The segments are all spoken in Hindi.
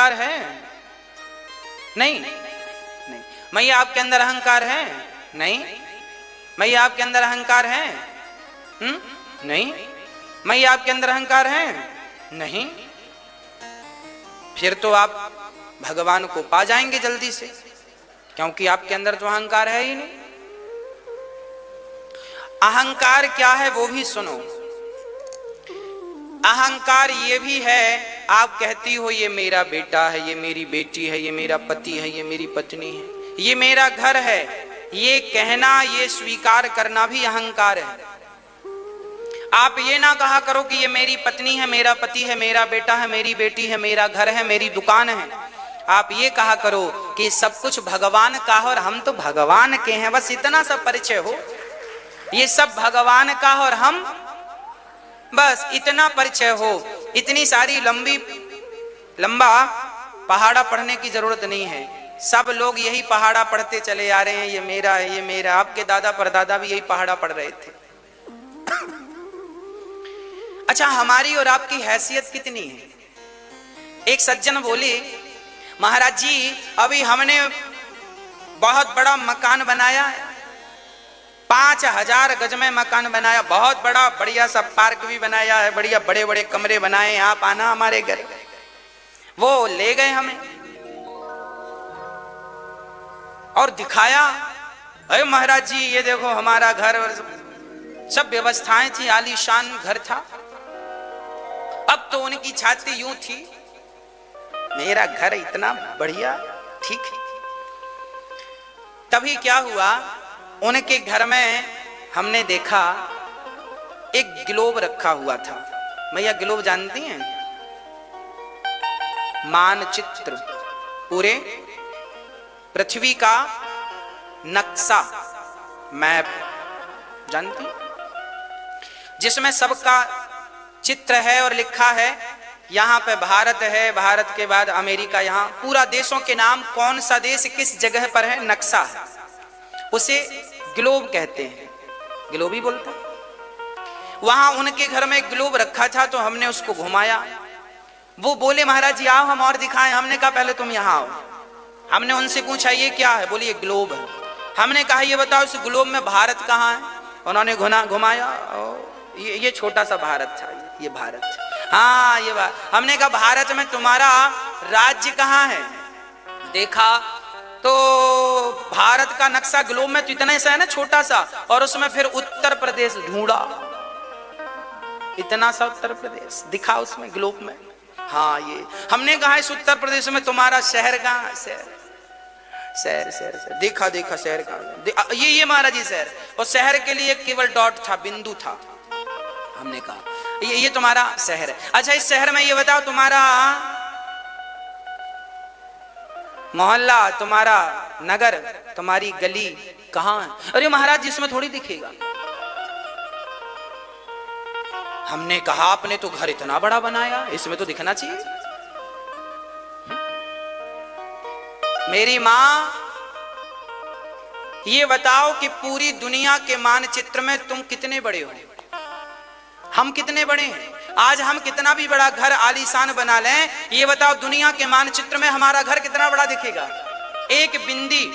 अहंकार है? नहीं नहीं। मैया आपके अंदर अहंकार है? नहीं। मैया आपके अंदर अहंकार है? नहीं। मैया आपके अंदर अहंकार है? नहीं। फिर तो आप भगवान को पा जाएंगे जल्दी से, क्योंकि आपके अंदर तो अहंकार है ही नहीं। अहंकार क्या है वो भी सुनो। अहंकार ये भी है, आप कहती हो ये मेरा बेटा है, ये मेरी बेटी है, ये मेरा पति है, ये मेरी पत्नी है, ये मेरा घर है, ये कहना, ये स्वीकार करना भी अहंकार है। आप ये ना कहा करो कि ये मेरी पत्नी है, मेरा पति है, मेरा बेटा है, मेरी बेटी है, मेरा घर है, मेरी दुकान है। आप ये कहा करो कि सब कुछ भगवान का है और हम तो भगवान के हैं, बस इतना सा परिचय हो। ये सब भगवान का है और हम, बस इतना परिचय हो। इतनी सारी लंबा पहाड़ा पढ़ने की जरूरत नहीं है। सब लोग यही पहाड़ा पढ़ते चले आ रहे हैं, ये मेरा है, ये मेरा। आपके दादा परदादा भी यही पहाड़ा पढ़ रहे थे। अच्छा, हमारी और आपकी हैसियत कितनी है? एक सज्जन बोले, महाराज जी अभी हमने बहुत बड़ा मकान बनाया है, 5000 गज में मकान बनाया, बहुत बड़ा बढ़िया सा पार्क भी बनाया है, बढ़िया बड़े बड़े कमरे बनाए, आप आना हमारे घर। वो ले गए हमें और दिखाया, अरे महाराज जी ये देखो हमारा घर, सब व्यवस्थाएं थी, आलीशान घर था। अब तो उनकी छाती यूं थी, मेरा घर इतना बढ़िया, ठीक है। तभी क्या हुआ, उनके घर में हमने देखा एक ग्लोब रखा हुआ था। भैया ग्लोब जानती हैं? मानचित्र, पूरे पृथ्वी का नक्शा, मैप जानती, जिसमें सबका चित्र है और लिखा है यहाँ पे भारत है, भारत के बाद अमेरिका, यहाँ पूरा देशों के नाम, कौन सा देश किस जगह पर है, नक्शा है, उसे ग्लोब कहते हैं, ग्लोब ही बोलते हैं। वहां उनके घर में ग्लोब रखा था, तो हमने उसको घुमाया। वो बोले महाराज जी आओ हम और दिखाएं। हमने कहा पहले तुम यहाँ आओ। हमने उनसे पूछा ये क्या है? बोले ये ग्लोब है। हमने कहा ये बताओ इस ग्लोब में भारत कहाँ है? उन्होंने घुमाया, ये छोटा सा भारत था, ये भारत। हाँ ये बात। हमने कहा भारत में तुम्हारा राज्य कहाँ है? देखा तो भारत का नक्शा ग्लोब में तो इतना सा है ना, छोटा सा, और उसमें फिर उत्तर प्रदेश ढूंढा, इतना सा उत्तर प्रदेश दिखा उसमें ग्लोब में। हाँ ये। हमने कहा इस उत्तर प्रदेश में तुम्हारा शहर कहाँ? शहर देखा शहर कहाँ? ये महाराज जी शहर, और शहर के लिए केवल डॉट था, बिंदु था। हमने कहा ये तुम्हारा शहर है। अच्छा इस शहर में ये बताओ तुम्हारा मोहल्ला, तुम्हारा नगर, तुम्हारी गली कहाँ है? अरे महाराज जी इसमें थोड़ी दिखेगा। हमने कहा आपने तो घर इतना बड़ा बनाया, इसमें तो दिखना चाहिए। मेरी मां ये बताओ कि पूरी दुनिया के मानचित्र में तुम कितने बड़े हो? हम कितने बड़े हैं? आज हम कितना भी बड़ा घर आलीशान बना लें, ये बताओ दुनिया के मानचित्र में हमारा घर कितना बड़ा दिखेगा? एक बिंदी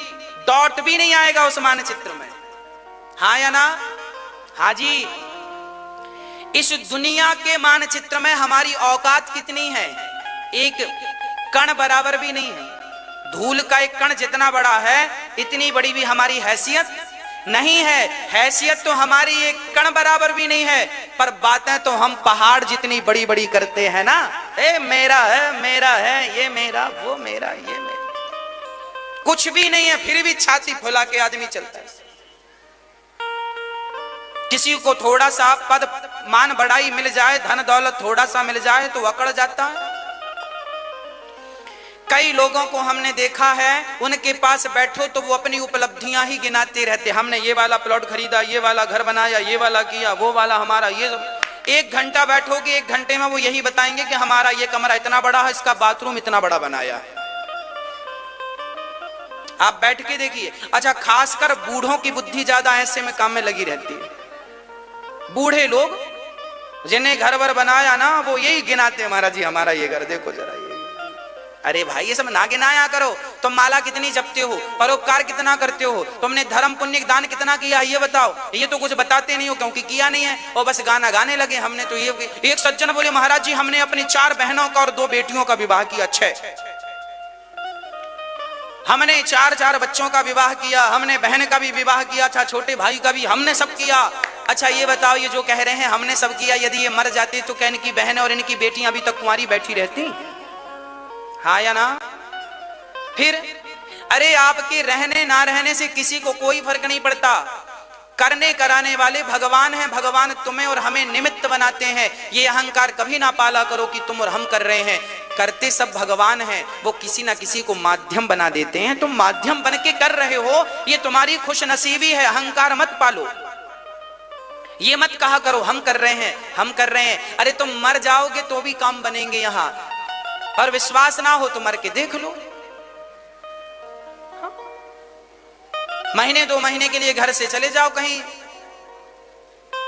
डॉट भी नहीं आएगा उस मानचित्र में। हाँ या ना? हाँ जी। इस दुनिया के मानचित्र में हमारी औकात कितनी है? एक कण बराबर भी नहीं है। धूल का एक कण जितना बड़ा है, इतनी बड़ी भी हमारी हैसियत नहीं है। हैसियत तो हमारी एक कण बराबर भी नहीं है, पर बातें तो हम पहाड़ जितनी बड़ी बड़ी करते हैं ना। ए मेरा है, ये मेरा, वो मेरा, ये मेरा। कुछ भी नहीं है, फिर भी छाती फुला के आदमी चलता है। किसी को थोड़ा सा पद मान बढ़ाई मिल जाए, धन दौलत थोड़ा सा मिल जाए तो अकड़ जाता है। कई लोगों को हमने देखा है, उनके पास बैठो तो वो अपनी उपलब्धियां ही गिनाते रहते। हमने ये वाला प्लॉट खरीदा, ये वाला घर बनाया, ये वाला किया, वो वाला हमारा, ये सब। 1 घंटा बैठोगे, 1 घंटे में वो यही बताएंगे कि हमारा ये कमरा इतना बड़ा है, इसका बाथरूम इतना बड़ा बनाया है। आप बैठ के देखिए। अच्छा खासकर बूढ़ों की बुद्धि ज्यादा ऐसे में काम में लगी रहती है। बूढ़े लोग जिन्हें घर वर बनाया ना, वो यही गिनाते, महाराज जी हमारा ये घर देखो जरा, ये अरे भाई ये सब ना गिनाया करो। तुम माला कितनी जपते हो, परोपकार कितना करते हो, तुमने धर्म पुण्य दान कितना किया ये बताओ। ये तो कुछ बताते नहीं हो क्योंकि किया नहीं है, और बस गाना गाने लगे। हमने तो ये, एक सज्जन बोले महाराज जी हमने अपनी 4 बहनों का और 2 बेटियों का विवाह किया। अच्छे, हमने 4 बच्चों का विवाह किया, हमने बहन का भी विवाह किया, अच्छा छोटे भाई का भी हमने सब किया। अच्छा ये बताओ, ये जो कह रहे हैं हमने सब किया, यदि ये मर जाते तो क्या इनकी बहन और इनकी बेटियां अभी तक कुंवारी बैठी रहती? हाँ या ना? फिर अरे आपके रहने ना रहने से किसी को कोई फर्क नहीं पड़ता। करने कराने वाले भगवान हैं। भगवान तुम्हें और हमें निमित्त बनाते हैं। ये अहंकार कभी ना पाला करो कि तुम और हम कर रहे हैं। करते सब भगवान हैं, वो किसी ना किसी को माध्यम बना देते हैं। तुम माध्यम बन के कर रहे हो, ये तुम्हारी खुशनसीबी है। अहंकार मत पालो। ये मत कहा करो हम कर रहे हैं, हम कर रहे हैं। अरे तुम मर जाओगे तो भी काम बनेंगे यहां, और विश्वास ना हो तो मर के देख लो। महीने 2 महीने के लिए घर से चले जाओ कहीं,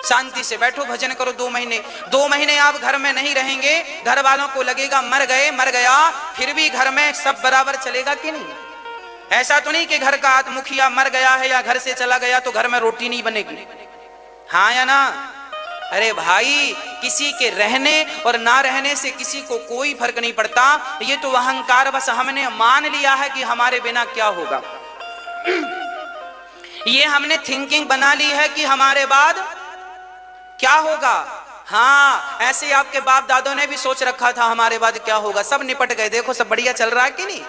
शांति से बैठो, भजन करो 2 महीने। 2 महीने आप घर में नहीं रहेंगे, घर वालों को लगेगा मर गए, मर गया। फिर भी घर में सब बराबर चलेगा कि नहीं? ऐसा तो नहीं कि घर का मुखिया मर गया है या घर से चला गया तो घर में रोटी नहीं बनेगी। हाँ या ना? अरे भाई किसी के रहने और ना रहने से किसी को कोई फर्क नहीं पड़ता। ये तो अहंकार, बस हमने मान लिया है कि हमारे बिना क्या होगा। ये हमने थिंकिंग बना ली है कि हमारे बाद क्या होगा। हाँ, ऐसे आपके बाप दादों ने भी सोच रखा था हमारे बाद क्या होगा। सब निपट गए, देखो सब बढ़िया चल रहा है कि नहीं?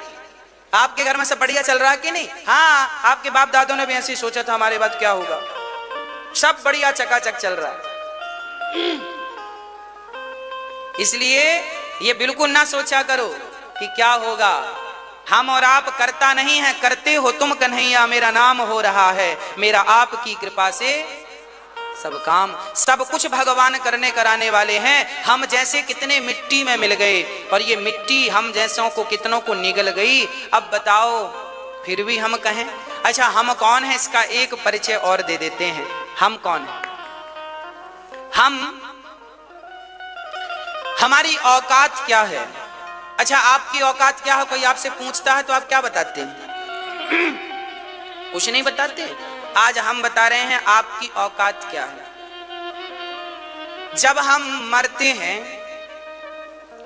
आपके घर में सब बढ़िया चल रहा है कि नहीं? हाँ, आपके बाप दादों ने भी ऐसे ही सोचा था हमारे बाद क्या होगा। सब बढ़िया चकाचक चल रहा है। इसलिए ये बिल्कुल ना सोचा करो कि क्या होगा। हम और आप करता नहीं है, करते हो तुम कन्हैया, मेरा नाम हो रहा है, मेरा आपकी कृपा से सब काम। सब कुछ भगवान करने कराने वाले हैं। हम जैसे कितने मिट्टी में मिल गए, और ये मिट्टी हम जैसों को कितनों को निगल गई। अब बताओ फिर भी हम कहें। अच्छा हम कौन है, इसका एक परिचय और दे देते हैं। हम कौन है? हमारी औकात क्या है? अच्छा आपकी औकात क्या है? कोई आपसे पूछता है तो आप क्या बताते हैं? कुछ नहीं बताते। आज हम बता रहे हैं आपकी औकात क्या है। जब हम मरते हैं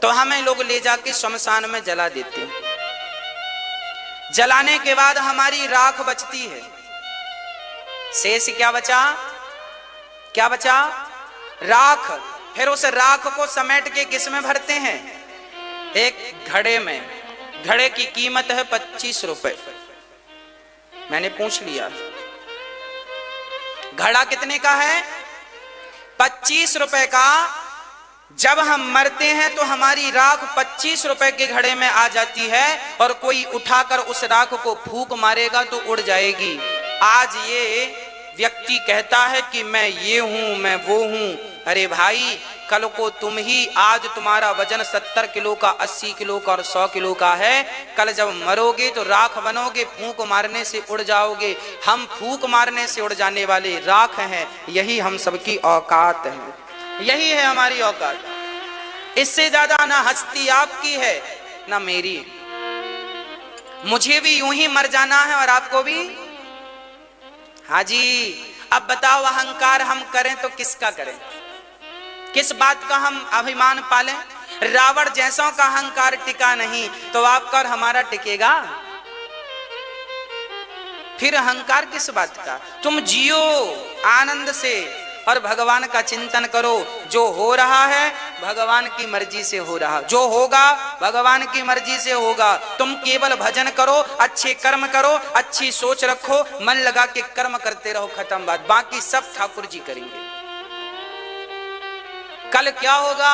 तो हमें लोग ले जाके शमशान में जला देते हैं। जलाने के बाद हमारी राख बचती है। शेष क्या बचा? क्या बचा? राख। फिर उस राख को समेट के किस में भरते हैं? एक घड़े में। घड़े की कीमत है 25 रुपए। मैंने पूछ लिया घड़ा कितने का है? 25 रुपए का। जब हम मरते हैं तो हमारी राख 25 रुपए के घड़े में आ जाती है, और कोई उठाकर उस राख को फूंक मारेगा तो उड़ जाएगी। आज ये व्यक्ति कहता है कि मैं ये हूं, मैं वो हूं। अरे भाई कल को तुम ही, आज तुम्हारा वजन 70 किलो का, 80 किलो का और 100 किलो का है। कल जब मरोगे तो राख बनोगे, फूंक मारने से उड़ जाओगे। हम फूंक मारने से उड़ जाने वाले राख हैं। यही हम सबकी औकात है, यही है हमारी औकात। इससे ज्यादा ना हस्ती आपकी है ना मेरी। मुझे भी यूं ही मर जाना है और आपको भी। हाँ जी, अब बताओ अहंकार हम करें तो किसका करें? किस बात का हम अभिमान पालें? रावण जैसों का अहंकार टिका नहीं तो आपका और हमारा टिकेगा? फिर अहंकार किस बात का? तुम जियो आनंद से और भगवान का चिंतन करो। जो हो रहा है भगवान की मर्जी से हो रहा, जो होगा भगवान की मर्जी से होगा। तुम केवल भजन करो, अच्छे कर्म करो, अच्छी सोच रखो, मन लगा के कर्म करते रहो, खत्म बात। बाकी सब ठाकुर जी करेंगे। कल क्या होगा?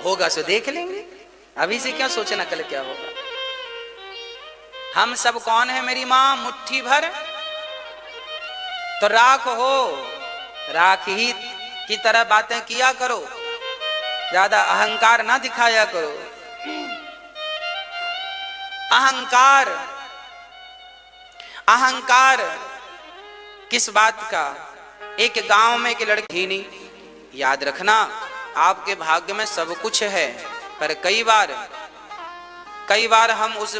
होगा सो देख लेंगे। अभी से क्या सोचना कल क्या होगा। हम सब कौन है मेरी मां? मुट्ठी भर तो राख हो, राख ही की तरह बातें किया करो, ज्यादा अहंकार ना दिखाया करो। अहंकार, अहंकार किस बात का? एक गांव में एक लड़की नहीं, याद रखना आपके भाग्य में सब कुछ है, पर कई कई बार हम उस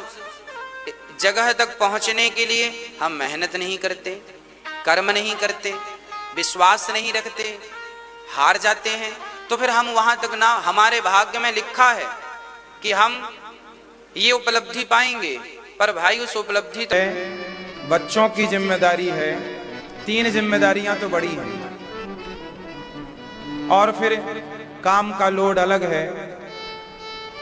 जगह तक पहुंचने के लिए हम मेहनत नहीं करते, कर्म नहीं करते, विश्वास नहीं रखते, हार जाते हैं। तो फिर हम वहां तक ना, हमारे भाग्य में लिखा है कि हम ये उपलब्धि पाएंगे, पर भाई उस उपलब्धि तो बच्चों की जिम्मेदारी है। 3 जिम्मेदारियां तो बड़ी हैं, और फिर काम का लोड अलग है।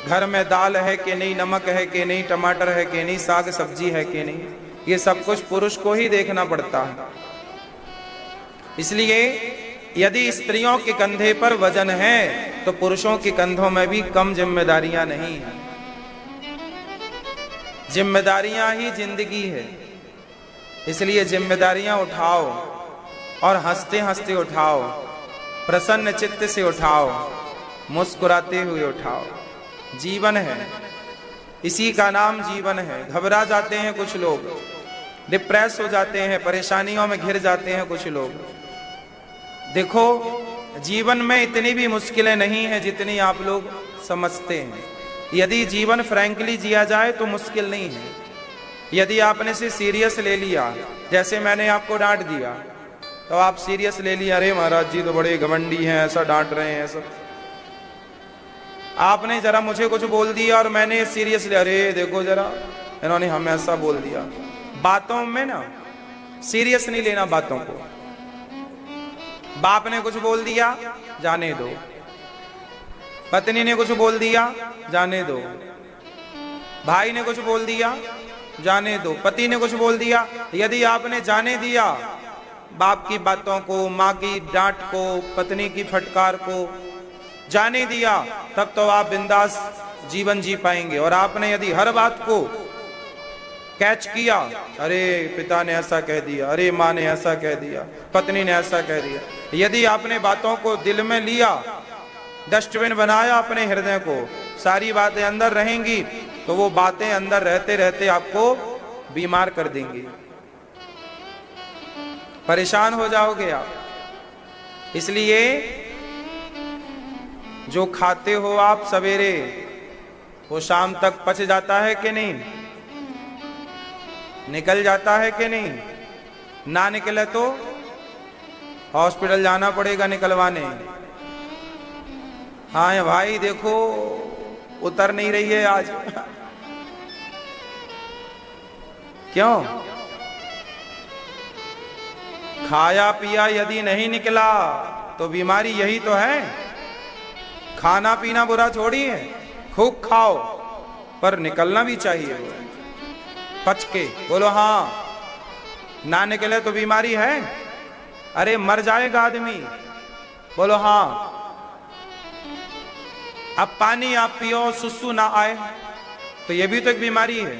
घर में दाल है कि नहीं, नमक है कि नहीं, टमाटर है कि नहीं, साग सब्जी है कि नहीं, ये सब कुछ पुरुष को ही देखना पड़ता है। इसलिए यदि स्त्रियों के कंधे पर वजन है तो पुरुषों के कंधों में भी कम जिम्मेदारियां नहीं है। जिम्मेदारियां ही जिंदगी है, इसलिए जिम्मेदारियां उठाओ और हंसते हंसते उठाओ, प्रसन्न चित्त से उठाओ, मुस्कुराते हुए उठाओ। जीवन है, इसी का नाम जीवन है। घबरा जाते हैं कुछ लोग, डिप्रेस हो जाते हैं, परेशानियों में घिर जाते हैं कुछ लोग। देखो, जीवन में इतनी भी मुश्किलें नहीं हैं जितनी आप लोग समझते हैं। यदि जीवन फ्रैंकली जिया जाए तो मुश्किल नहीं है। यदि आपने इसे सीरियस ले लिया, जैसे मैंने आपको डांट दिया तो आप सीरियस ले लिया, अरे महाराज जी तो बड़े घमंडी हैं, ऐसा डांट रहे हैं, ऐसा। आपने जरा मुझे कुछ बोल दिया और मैंने सीरियस लिया, अरे देखो जरा इन्होंने हमें ऐसा बोल दिया। बातों में ना सीरियस नहीं लेना बातों को। बाप ने कुछ बोल दिया, जाने दो। पत्नी ने कुछ बोल दिया, जाने दो। भाई ने कुछ बोल दिया, जाने दो। पति ने कुछ बोल दिया, यदि आपने जाने दिया बाप की बातों को, माँ की डांट को, पत्नी की फटकार को जाने दिया, तब तो आप बिंदास जीवन जी पाएंगे। और आपने यदि हर बात को कैच किया, अरे पिता ने ऐसा कह दिया, अरे माँ ने ऐसा कह दिया, पत्नी ने ऐसा कह दिया, यदि आपने बातों को दिल में लिया, डस्टबिन बनाया अपने हृदय को, सारी बातें अंदर रहेंगी, तो वो बातें अंदर रहते रहते आपको बीमार कर देंगी, परेशान हो जाओगे आप। इसलिए जो खाते हो आप सवेरे, वो शाम तक पच जाता है कि नहीं, निकल जाता है कि नहीं? ना निकले तो हॉस्पिटल जाना पड़ेगा निकलवाने। हाँ भाई देखो उतर नहीं रही है आज। क्यों? खाया पिया यदि नहीं निकला तो बीमारी यही तो है। खाना पीना बुरा थोड़ी है, खूब खाओ, पर निकलना भी चाहिए पच के। बोलो हाँ। ना निकले तो बीमारी है, अरे मर जाएगा आदमी। बोलो हाँ। अब पानी आप पियो, सुसु ना आए, तो ये भी तो एक बीमारी है।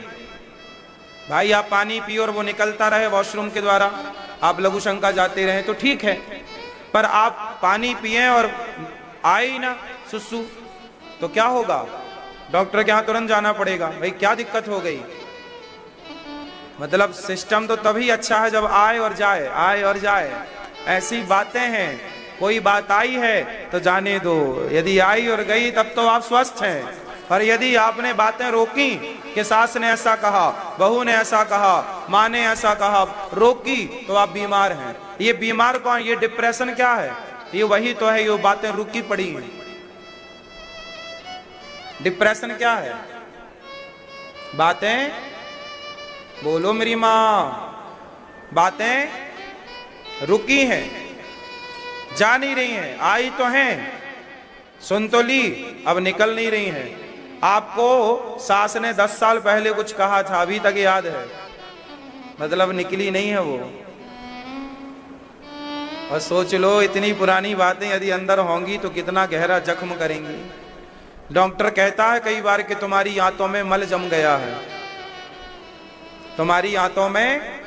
भाई आप पानी पियो और वो निकलता रहे वॉशरूम के द्वारा, आप लघु शंका जाते रहे तो ठीक है, पर आप पानी पिए और आए ही ना सुसु, तो क्या होगा? डॉक्टर के यहाँ तुरंत जाना पड़ेगा। भाई क्या दिक्कत हो गई? मतलब सिस्टम तो तभी अच्छा है जब आए और जाए, आए और जाए। ऐसी बातें हैं, कोई बात आई है तो जाने दो, यदि आई और गई तब तो आप स्वस्थ हैं। और यदि आपने बातें रोकी कि सास ने ऐसा कहा, बहू ने ऐसा कहा, माँ ने ऐसा कहा, रोकी, तो आप बीमार हैं। ये बीमार कौन? ये डिप्रेशन क्या है? ये वही तो है, ये बातें रुकी पड़ी हैं। डिप्रेशन क्या है? बातें, बोलो मेरी माँ, बातें रुकी हैं, जा नहीं रही हैं। आई तो हैं, सुन तो ली, अब निकल नहीं रही हैं। आपको सास ने 10 साल पहले कुछ कहा था, अभी तक याद है, मतलब निकली नहीं है वो। और सोच लो इतनी पुरानी बातें यदि अंदर होंगी तो कितना गहरा जख्म करेंगी। डॉक्टर कहता है कई बार कि तुम्हारी आंतों में मल जम गया है, तुम्हारी आंतों में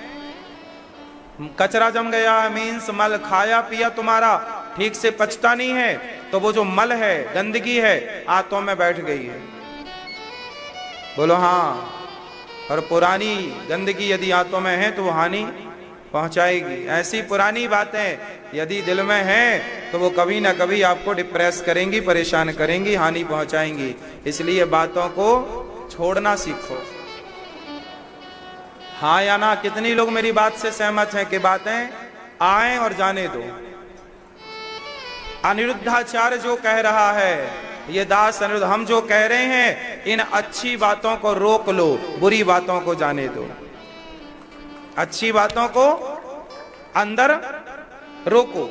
कचरा जम गया है, मीन्स मल। खाया पिया तुम्हारा ठीक से पचता नहीं है, तो वो जो मल है, गंदगी है, आंतों में बैठ गई है। बोलो हाँ। और पुरानी गंदगी यदि आंतों में है तो वो हानि पहुंचाएगी। ऐसी पुरानी बातें यदि दिल में हैं तो वो कभी ना कभी आपको डिप्रेस करेंगी, परेशान करेंगी, हानि पहुंचाएंगी। इसलिए बातों को छोड़ना सीखो। हाँ या ना? कितनी लोग मेरी बात से सहमत हैं कि बातें आए और जाने दो? अनिरुद्धाचार्य जो कह रहा है, ये दास अनिरुद्ध, हम जो कह रहे हैं, इन अच्छी बातों को रोक लो, बुरी बातों को जाने दो। अच्छी बातों को अंदर रोको,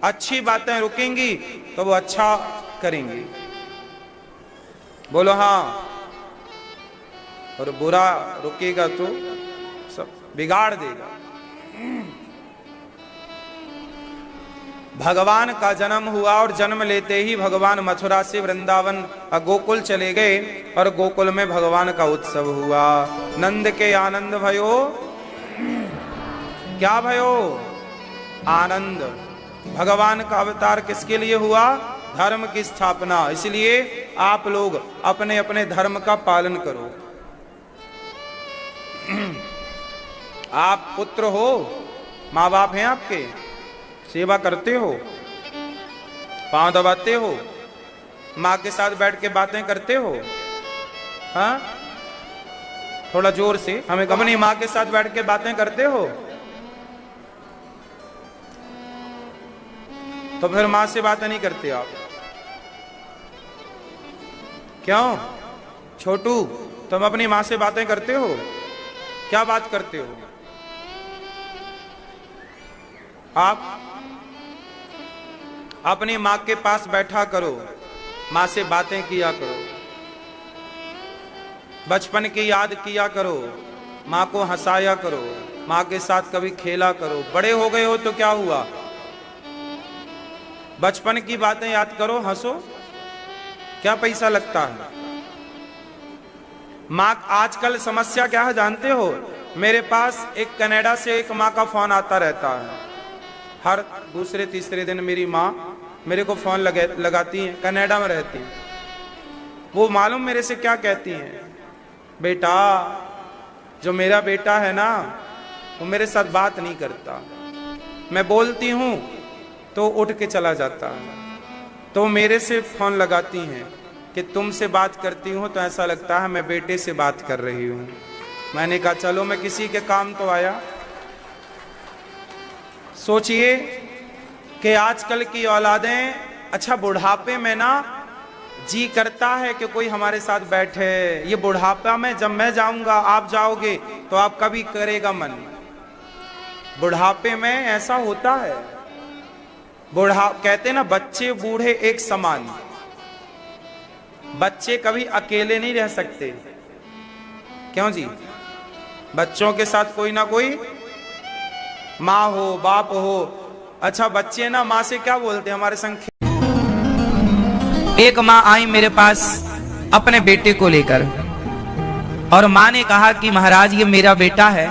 अच्छी बातें रुकेंगी तो वो अच्छा करेंगी। बोलो हाँ। और बुरा रुकेगा तो सब बिगाड़ देगा। भगवान का जन्म हुआ और जन्म लेते ही भगवान मथुरा से वृंदावन गोकुल चले गए और गोकुल में भगवान का उत्सव हुआ। नंद के आनंद भयो, क्या भयो? आनंद। भगवान का अवतार किसके लिए हुआ? धर्म की स्थापना। इसलिए आप लोग अपने अपने धर्म का पालन करो। आप पुत्र हो, माँ बाप हैं आपके, सेवा करते हो, पांव दबाते हो, माँ के साथ बैठ के बातें करते हो। हाँ, थोड़ा जोर से, हमें अपनी माँ के साथ बैठ के बातें करते हो। तो फिर माँ से बातें नहीं करते आप? क्यों? छोटू, तुम अपनी माँ से बातें करते हो? क्या बात करते हो आप? अपनी माँ के पास बैठा करो, माँ से बातें किया करो, बचपन की याद किया करो, माँ को हंसाया करो, माँ के साथ कभी खेला करो। बड़े हो गए हो तो क्या हुआ? बचपन की बातें याद करो, हंसो, क्या पैसा लगता है? माँ, आजकल समस्या क्या है जानते हो? मेरे पास एक कनाडा से एक माँ का फोन आता रहता है। हर दूसरे तीसरे दिन मेरी माँ मेरे को फोन लगाती हैं, कनाडा में रहती हैं। वो मालूम मेरे से क्या कहती हैं? बेटा, जो मेरा बेटा है ना, वो मेरे साथ बात नहीं करता। मैं बोलती हूँ तो उठ के चला जाता है। तो मेरे से फोन लगाती हैं कि तुमसे बात करती हूँ तो ऐसा लगता है मैं बेटे से बात कर रही हूँ। मैंने कहा चलो, मैं किसी के काम तो आया। सोचिए कि आजकल की औलादें, अच्छा बुढ़ापे में ना जी करता है कि कोई हमारे साथ बैठे। ये बुढ़ापा में जब मैं जाऊंगा, आप जाओगे तो आपका भी करेगा मन। बुढ़ापे में ऐसा होता है। कहते ना, बच्चे बूढ़े एक समान। बच्चे कभी अकेले नहीं रह सकते। क्यों जी? बच्चों के साथ कोई ना कोई माँ हो, बाप हो। अच्छा, बच्चे ना माँ से क्या बोलते हैं? हमारे संग एक माँ आई मेरे पास अपने बेटे को लेकर, और माँ ने कहा कि महाराज, ये मेरा बेटा है,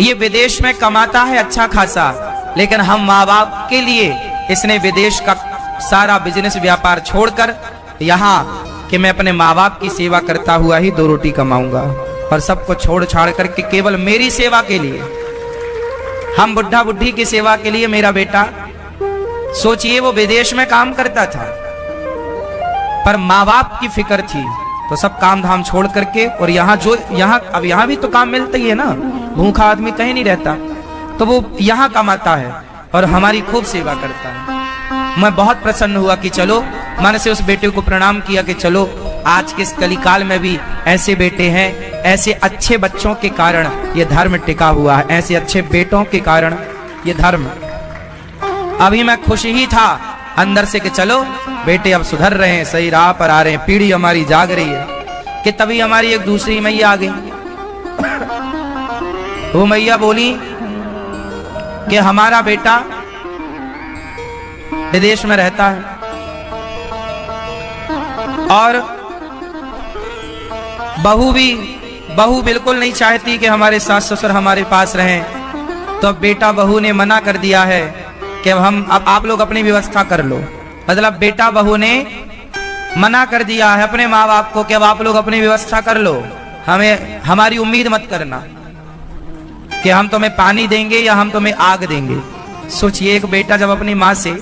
ये विदेश में कमाता है अच्छा खासा, लेकिन हम माँ बाप के लिए इसने विदेश का सारा बिजनेस व्यापार छोड़कर यहाँ कि मैं अपने माँ बाप की सेवा करता हुआ ही दो रोटी कमाऊंगा, और सबको छोड़ छाड़ करके केवल मेरी सेवा के लिए, हम बुढ़ा बुढ़ी की सेवा के लिए मेरा बेटा। सोचिए, वो विदेश में काम करता था पर माँ बाप की फिक्र थी, तो सब काम धाम छोड़ करके, और अब यहाँ भी तो काम मिलता ही है ना, भूखा आदमी कहीं नहीं रहता, तो वो यहाँ कमाता है और हमारी खूब सेवा करता है। मैं बहुत प्रसन्न हुआ कि चलो, मन से उस बेटे को प्रणाम किया कि चलो, आज के इस कलिकाल में भी ऐसे बेटे हैं, ऐसे अच्छे बच्चों के कारण ये धर्म टिका हुआ है, ऐसे अच्छे बेटों के कारण ये धर्म। अभी मैं खुश ही था अंदर से कि चलो बेटे अब सुधर रहे हैं, सही राह पर आ रहे हैं, पीढ़ी हमारी जाग रही है, कि तभी हमारी एक दूसरी मैया आ गई। वो मैया बोली कि हमारा बेटा विदेश में रहता है और बहू बिल्कुल नहीं चाहती कि हमारे सास ससुर हमारे पास रहें, तो बेटा बहू ने मना कर दिया है कि अब आप लोग अपनी व्यवस्था कर लो। मतलब बेटा बहू ने मना कर दिया है अपने माँ बाप को कि अब आप लोग अपनी व्यवस्था कर लो, हमारी उम्मीद मत करना कि हम तुम्हें पानी देंगे या हम तुम्हें आग देंगे। सोचिए, एक बेटा जब अपनी माँ से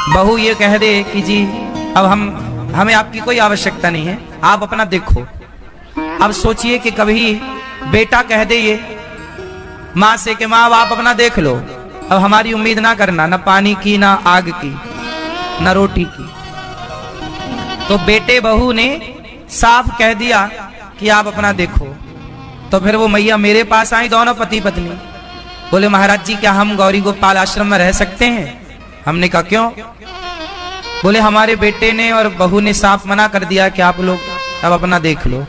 बहू ये कह दे कि जी अब हमें आपकी कोई आवश्यकता नहीं है, आप अपना देखो। अब सोचिए कि कभी बेटा कह दे ये माँ से कि माँ आप अपना देख लो, अब हमारी उम्मीद ना करना, ना पानी की, ना आग की, ना रोटी की। तो बेटे बहू ने साफ कह दिया कि आप अपना देखो। तो फिर वो मैया मेरे पास आई, दोनों पति पत्नी। बोले महाराज जी क्या हम गौरी गोपाल आश्रम में रह सकते हैं? हमने कहा क्यों? बोले हमारे बेटे ने और बहू ने साफ मना कर दिया कि आप लोग अब अपना देख लो।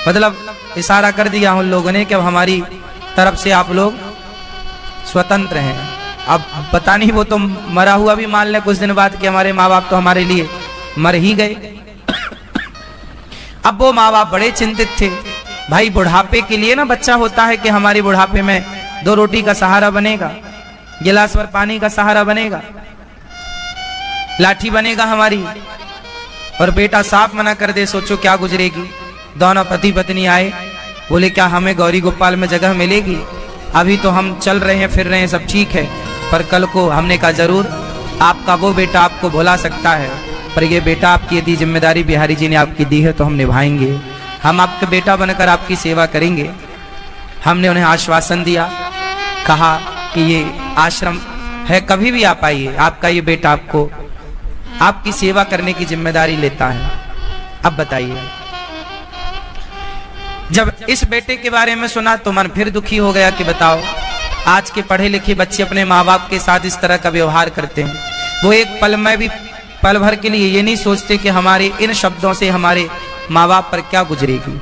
मतलब इशारा कर दिया उन लोगों ने कि अब हमारी तरफ से आप लोग स्वतंत्र हैं। अब पता नहीं, वो तो मरा हुआ भी मान ले कुछ दिन बाद कि हमारे माँ बाप तो हमारे लिए मर ही गए। अब वो माँ बाप बड़े चिंतित थे। भाई बुढ़ापे के लिए ना बच्चा होता है कि हमारे बुढ़ापे में 2 रोटी का सहारा बनेगा, गिलास भर पानी का सहारा बनेगा, लाठी बनेगा हमारी। और बेटा साफ मना कर दे, सोचो क्या गुजरेगी। दोनों पति पत्नी आए, बोले क्या हमें गौरी गोपाल में जगह मिलेगी? अभी तो हम चल रहे हैं फिर रहे हैं, सब ठीक है, पर कल को। हमने कहा जरूर, आपका वो बेटा आपको भुला सकता है, पर ये बेटा आपकी यदि जिम्मेदारी बिहारी जी ने आपकी दी है तो हम निभाएंगे, हम आपके बेटा बनकर आपकी सेवा करेंगे। हमने उन्हें आश्वासन दिया, कहा कि ये आश्रम है, कभी भी आप आइए, आपका ये बेटा आपको आपकी सेवा करने की जिम्मेदारी लेता है। अब बताइए, जब इस बेटे के बारे में सुना तो मन फिर दुखी हो गया कि बताओ आज के पढ़े लिखे बच्चे अपने माँ बाप के साथ इस तरह का व्यवहार करते हैं। वो एक पल में भी, पल भर के लिए ये नहीं सोचते कि हमारे इन शब्दों से हमारे माँ बाप पर क्या गुजरेगी।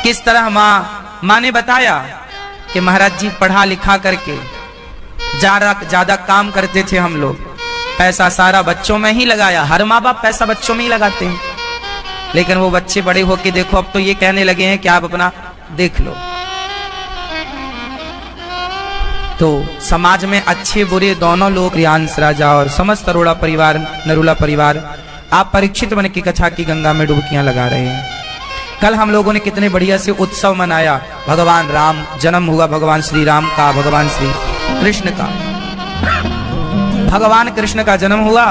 किस तरह माँ ने बताया कि महाराज जी पढ़ा लिखा करके ज्यादा काम करते थे हम लोग, पैसा सारा बच्चों में ही लगाया। हर माँ बाप पैसा बच्चों में ही लगाते हैं, लेकिन वो बच्चे बड़े होके देखो अब तो ये कहने लगे हैं कि आप अपना देख लो। तो समाज में अच्छे बुरे दोनों लोग, प्रियांश राजा और समस्त अरोड़ा परिवार, नरूला परिवार, आप परीक्षित बन की कथा की गंगा में डुबकियां लगा रहे हैं। कल हम लोगों ने कितने बढ़िया से उत्सव मनाया। भगवान राम जन्म हुआ, भगवान श्री राम का, भगवान श्री कृष्ण का, भगवान कृष्ण का जन्म हुआ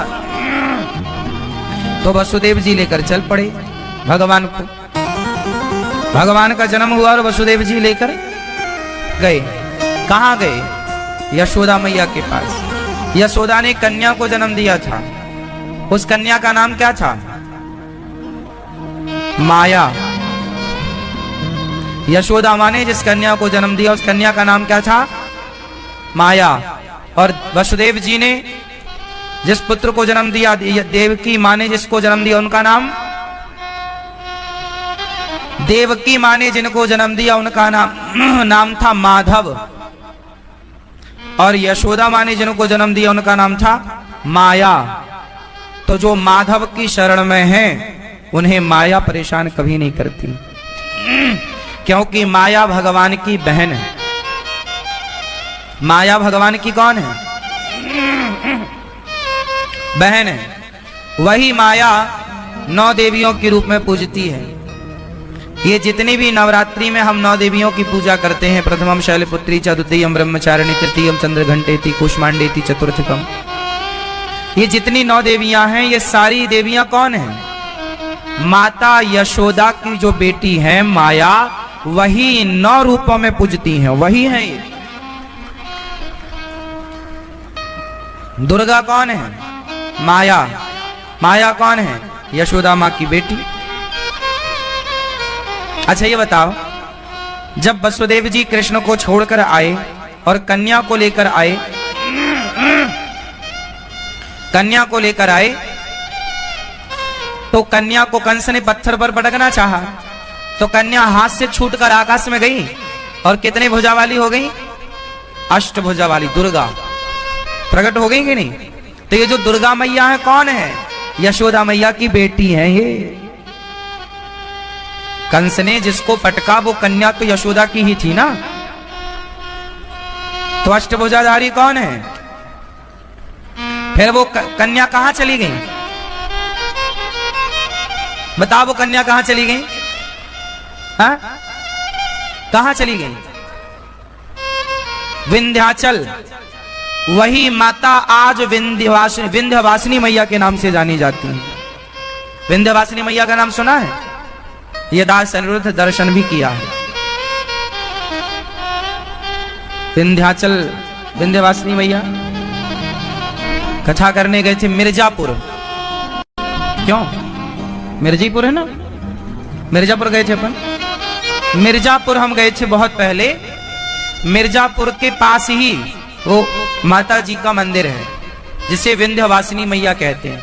तो वसुदेव जी लेकर चल पड़े भगवान को। भगवान का जन्म हुआ और वसुदेव जी लेकर गए। कहां गए? यशोदा मैया के पास। यशोदा ने कन्या को जन्म दिया था, उस कन्या का नाम क्या था? माया। यशोदा माँ ने जिस कन्या को जन्म दिया उस कन्या का नाम क्या था? माया। और वसुदेव जी ने जिस पुत्र को जन्म दिया, देवकी माँ ने जिसको जन्म दिया उनका नाम, देवकी माँ ने जिनको जन्म दिया उनका नाम था माधव। और यशोदा माँ ने जिनको जन्म दिया उनका नाम था माया। तो जो माधव की शरण में है उन्हें माया परेशान कभी नहीं करती, क्योंकि माया भगवान की बहन है। माया भगवान की कौन है? बहन है। वही माया 9 देवियों के रूप में पूजती है। ये जितनी भी नवरात्रि में हम 9 देवियों की पूजा करते हैं, प्रथमम शैलपुत्री, चतुर्थीयम ब्रह्मचारिणी, तृतीयम चंद्रघंटेति, कूष्मांडेति, चतुर्थकम, ये जितनी 9 देवियां हैं ये सारी देवियां कौन हैं? माता यशोदा की जो बेटी है माया, वही 9 रूपों में पूजती हैं, वही है ये। दुर्गा कौन है? माया। माया कौन है? यशोदा माँ की बेटी। अच्छा ये बताओ, जब वसुदेव जी कृष्ण को छोड़कर आए और कन्या को लेकर आए, कन्या को लेकर आए तो कन्या को कंस ने पत्थर पर पटकना चाहा, तो कन्या हाथ से छूटकर आकाश में गई और कितने भुजा वाली हो गई? अष्टभुजा वाली दुर्गा प्रकट हो गई कि नहीं? तो ये जो दुर्गा मैया है कौन है? यशोदा मैया की बेटी है ये। कंस ने जिसको पटका वो कन्या तो यशोदा की ही थी ना। तो अष्टभुजाधारी कौन है? फिर वो कन्या कहां चली गई? बताओ वो कन्या कहां चली गई? हाँ, कहां चली गई? विंध्याचल। वही माता आज विंध्यवासिनी मैया के नाम से जानी जाती है। विंध्यवासिनी मैया का नाम सुना है? ये दास अनिरुद्ध दर्शन भी किया है। विंध्याचल विंध्यवासिनी मैया कथा करने गए थे मिर्जापुर। क्यों? मिर्जापुर है ना, मिर्जापुर गए थे अपन। मिर्जापुर हम गए थे बहुत पहले। मिर्जापुर के पास ही वो माता जी का मंदिर है जिसे विंध्यवासिनी मैया कहते हैं।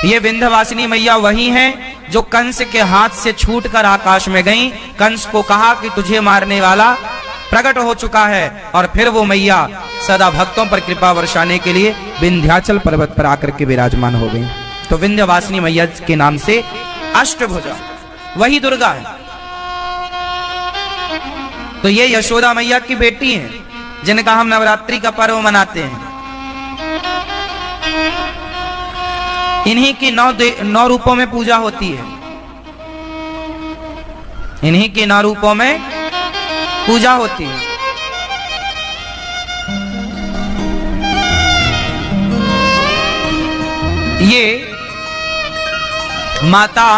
ये विंध्यवासिनी मैया वही हैं जो कंस के हाथ से छूटकर आकाश में गईं। कंस को कहा कि तुझे मारने वाला प्रकट हो चुका है, और फिर वो मैया सदा भक्तों पर कृपा वर्षाने के लिए विंध्याचल पर्वत पर आकर के विराजमान हो गई। तो विंध्यवासिनी मैया के नाम से अष्टभुजा वही दुर्गा है। तो ये यशोदा मैया की बेटी हैं जिनका हम नवरात्रि का पर्व मनाते हैं। इन्हीं की 9 रूपों में पूजा होती है। इन्हीं के 9 रूपों में पूजा होती है। ये माता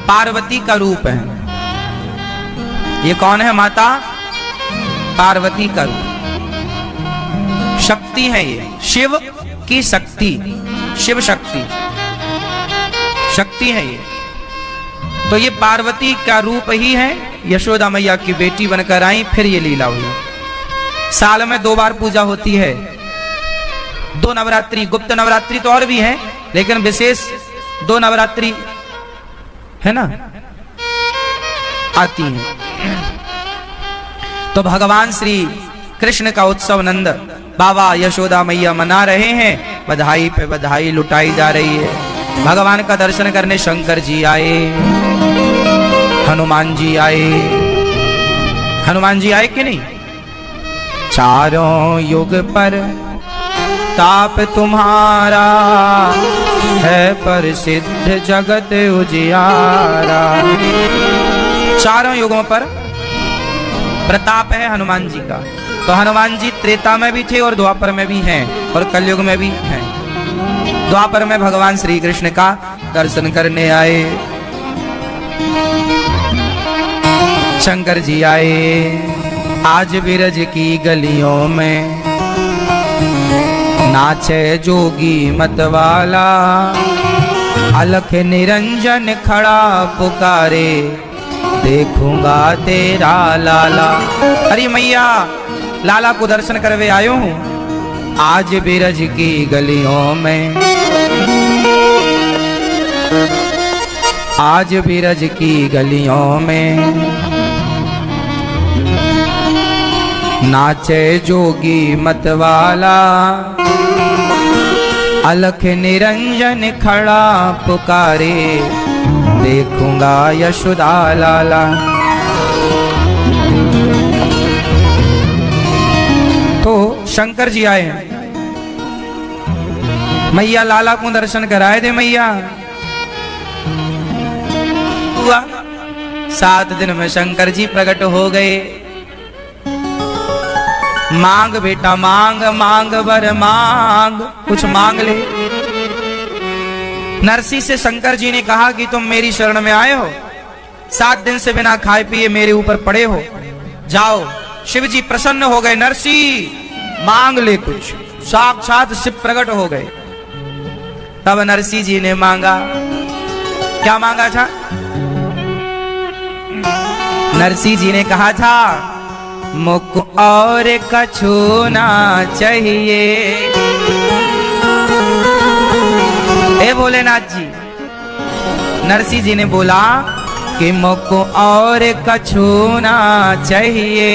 पार्वती का रूप है। ये कौन है? माता पार्वती का रूप, शक्ति है। ये शिव की शक्ति, शिव शक्ति, शक्ति है ये। तो ये पार्वती का रूप ही है। यशोदा मैया की बेटी बनकर आई, फिर ये लीला हुई। साल में 2 बार पूजा होती है। 2 नवरात्रि, गुप्त नवरात्रि तो और भी है, लेकिन विशेष 2 नवरात्रि है ना आती हैं। तो भगवान श्री कृष्ण का उत्सव नंद बाबा यशोदा मैया मना रहे हैं। बधाई पे बधाई लुटाई जा रही है। भगवान का दर्शन करने शंकर जी आए, हनुमान जी आए। हनुमान जी आए कि नहीं? चारों युग पर ताप तुम्हारा है प्रसिद्ध जगत उजियारा। चारों युगों पर प्रताप है हनुमान जी का। तो हनुमान जी त्रेता में भी थे और द्वापर में भी हैं और कलयुग में भी हैं। द्वापर में भगवान श्री कृष्ण का दर्शन करने आए, शंकर जी आए। आज बिरज की गलियों में नाचे जोगी मतवाला, अलख निरंजन खड़ा पुकारे देखूंगा तेरा लाला। अरे मैया, लाला को दर्शन करवे आयो हूं। आज बिरज की गलियों में, आज बिरज की गलियों में नाचे जोगी मतवाला, अलख निरंजन खड़ा पुकारे देखूंगा यशोदा लाला। तो शंकर जी आए हैं। मैया लाला को दर्शन कराए दे मैया। हुआ 7 दिन में शंकर जी प्रकट हो गए। मांग बेटा मांग, मांग वर मांग, कुछ मांग ले। नरसी से शंकर जी ने कहा कि तुम मेरी शरण में आए हो, 7 दिन से बिना खाए पिए मेरे ऊपर पड़े हो, जाओ। शिव जी प्रसन्न हो गए। नरसी मांग ले कुछ। साक्षात शिव प्रकट हो गए। तब नरसी जी ने मांगा। क्या मांगा था? नरसी जी ने कहा था, मुझको और कछु ना चाहिए। ए भोलेनाथ जी, नरसी जी ने बोला कि मुझको और कछु ना चाहिए,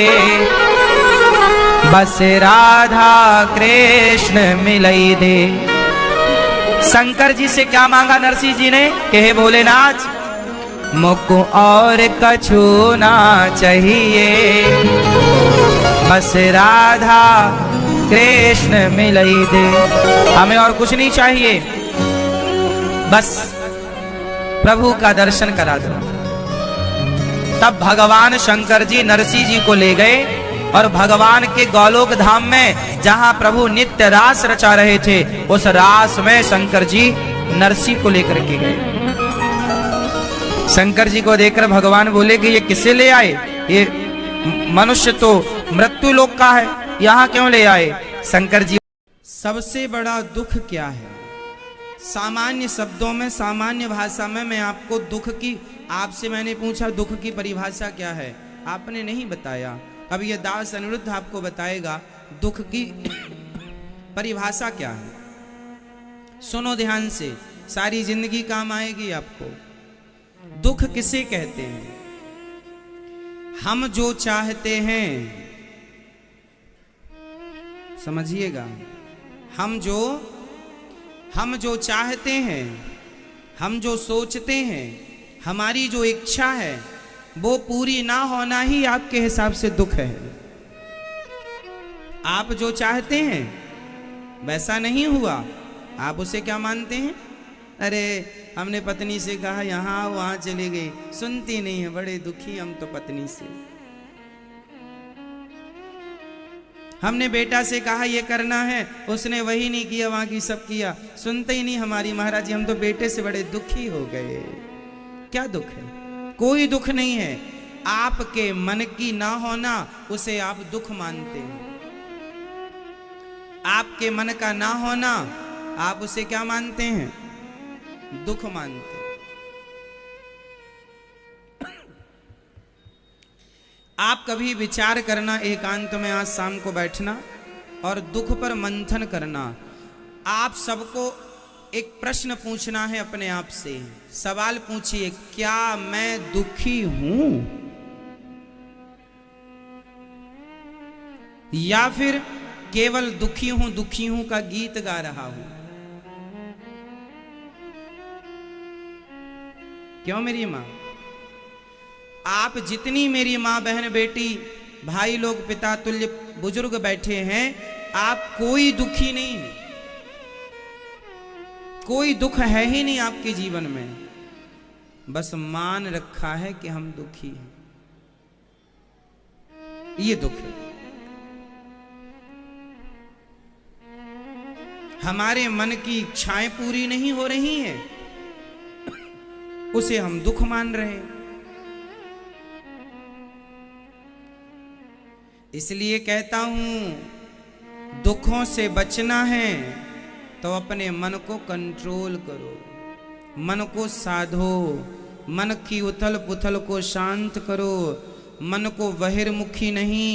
बस राधा कृष्ण मिलाई दे। शंकर जी से क्या मांगा नरसी जी ने कि हे भोलेनाथ, मुझको और कछु ना चाहिए, बस राधा कृष्ण मिलाई दे। हमें और कुछ नहीं चाहिए, बस प्रभु का दर्शन करा दो। तब भगवान शंकर जी नरसी जी को ले गए और भगवान के गौलोक धाम में जहां प्रभु नित्य रास रचा रहे थे, उस रास में शंकर जी नरसी को लेकर के गए। शंकर जी को देखकर भगवान बोले कि ये किसे ले आए, ये मनुष्य तो मृत्यु लोक का है, यहाँ क्यों ले आए। शंकर जी, सबसे बड़ा दुख क्या है? सामान्य शब्दों में, सामान्य भाषा में मैं आपको दुख की, आपसे मैंने पूछा दुख की परिभाषा क्या है, आपने नहीं बताया। अब ये दास अनिरुद्ध आपको बताएगा दुख की परिभाषा क्या है। सुनो ध्यान से, सारी जिंदगी काम आएगी आपको। दुख किसे कहते हैं? हम जो चाहते हैं, समझिएगा, हम जो चाहते हैं, हम जो सोचते हैं, हमारी जो इच्छा है वो पूरी ना होना ही आपके हिसाब से दुख है। आप जो चाहते हैं वैसा नहीं हुआ, आप उसे क्या मानते हैं? अरे हमने पत्नी से कहा यहाँ वहां चली गई, सुनती नहीं है, बड़े दुखी हम तो पत्नी से। हमने बेटा से कहा ये करना है, उसने वही नहीं किया, वहां की सब किया, सुनते ही नहीं हमारी। महाराज जी हम तो बेटे से बड़े दुखी हो गए। क्या दुख है? कोई दुख नहीं है। आपके मन की ना होना उसे आप दुख मानते हैं। आपके मन का ना होना आप उसे क्या मानते हैं? दुख मानते हैं। आप कभी विचार करना, एकांत में आज शाम को बैठना और दुख पर मंथन करना। आप सबको एक प्रश्न पूछना है अपने आप से। सवाल पूछिए, क्या मैं दुखी हूं या फिर केवल दुखी हूं का गीत गा रहा हूं? क्यों मेरी मां? आप जितनी मेरी मां, बहन, बेटी, भाई लोग, पिता तुल्य बुजुर्ग बैठे हैं, आप कोई दुखी नहीं है। कोई दुख है ही नहीं आपके जीवन में, बस मान रखा है कि हम दुखी हैं। ये दुख है। हमारे मन की इच्छाएं पूरी नहीं हो रही हैं, उसे हम दुख मान रहे हैं। इसलिए कहता हूं, दुखों से बचना है तो अपने मन को कंट्रोल करो, मन को साधो, मन की उथल पुथल को शांत करो, मन को बहिर्मुखी नहीं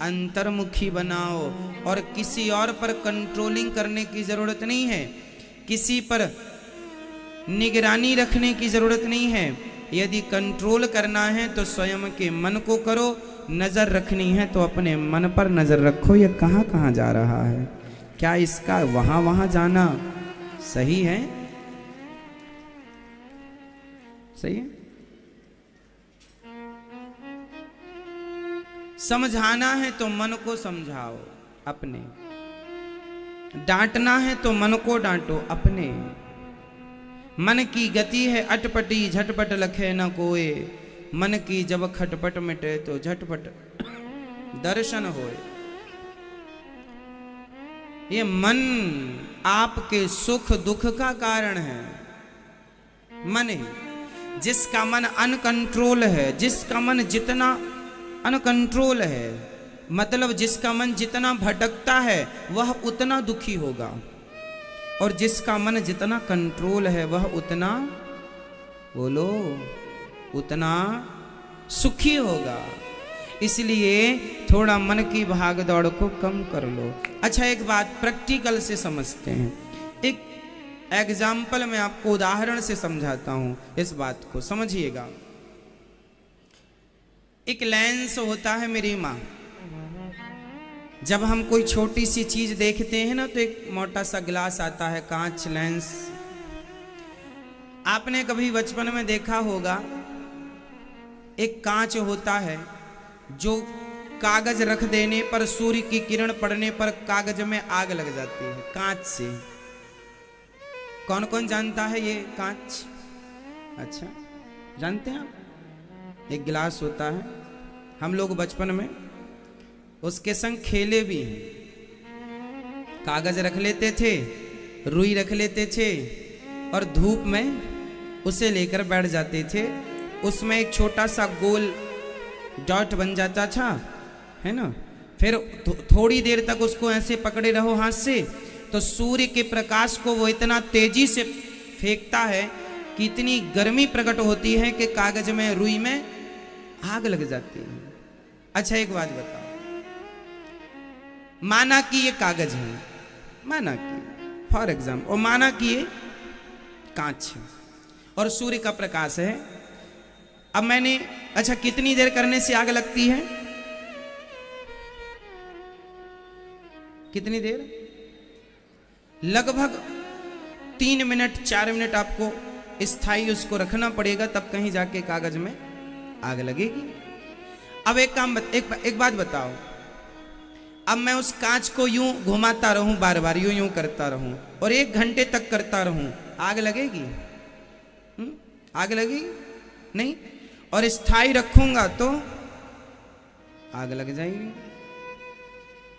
अंतर्मुखी बनाओ। और किसी और पर कंट्रोलिंग करने की जरूरत नहीं है, किसी पर निगरानी रखने की जरूरत नहीं है। यदि कंट्रोल करना है तो स्वयं के मन को करो, नजर रखनी है तो अपने मन पर नजर रखो। ये कहां कहां जा रहा है, क्या इसका वहां वहां जाना सही है? सही है? समझाना है तो मन को समझाओ अपने, डांटना है तो मन को डांटो अपने। मन की गति है अटपटी, झटपट लखे न कोय, मन की जब खटपट मिटे तो झटपट दर्शन होए। ये मन आपके सुख दुख का कारण है। मन है जिसका मन अनकंट्रोल है, जिसका मन जितना अनकंट्रोल है, मतलब जिसका मन जितना भटकता है वह उतना दुखी होगा, और जिसका मन जितना कंट्रोल है वह उतना, बोलो, उतना सुखी होगा। इसलिए थोड़ा मन की भाग दौड़ को कम कर लो। अच्छा, एक बात प्रैक्टिकल से समझते हैं। एक एग्जाम्पल मैं आपको उदाहरण से समझाता हूं, इस बात को समझिएगा। एक लेंस होता है मेरी माँ, जब हम कोई छोटी सी चीज देखते हैं ना तो एक मोटा सा गिलास आता है, कांच लेंस। आपने कभी बचपन में देखा होगा, एक कांच होता है जो कागज रख देने पर, सूर्य की किरण पड़ने पर कागज में आग लग जाती है कांच से। कौन कौन जानता है ये कांच? अच्छा, जानते हैं आप? एक गिलास होता है, हम लोग बचपन में उसके संग खेले भी हैं। कागज रख लेते थे, रुई रख लेते थे और धूप में उसे लेकर बैठ जाते थे उसमें एक छोटा सा गोल डॉट बन जाता था, है ना। फिर थोड़ी देर तक उसको ऐसे पकड़े रहो हाथ से, तो सूर्य के प्रकाश को वो इतना तेजी से फेंकता है कि इतनी गर्मी प्रकट होती है कि कागज में, रुई में आग लग जाती है। अच्छा एक बात बताओ, माना कि ये कागज है, माना कि फॉर एग्जाम्पल, और माना कि ये कांच है और सूर्य का प्रकाश है। अब मैंने, अच्छा कितनी देर करने से आग लगती है? कितनी देर? लगभग 3 मिनट 4 मिनट आपको स्थायी उसको रखना पड़ेगा, तब कहीं जाके कागज में आग लगेगी। अब एक बात बताओ, अब मैं उस कांच को यूं घुमाता रहूं, बार बार यूं करता रहूं और 1 घंटे तक करता रहूं, आग लगेगी? आग लगेगी? नहीं। और स्थायी रखूंगा तो आग लग जाएगी।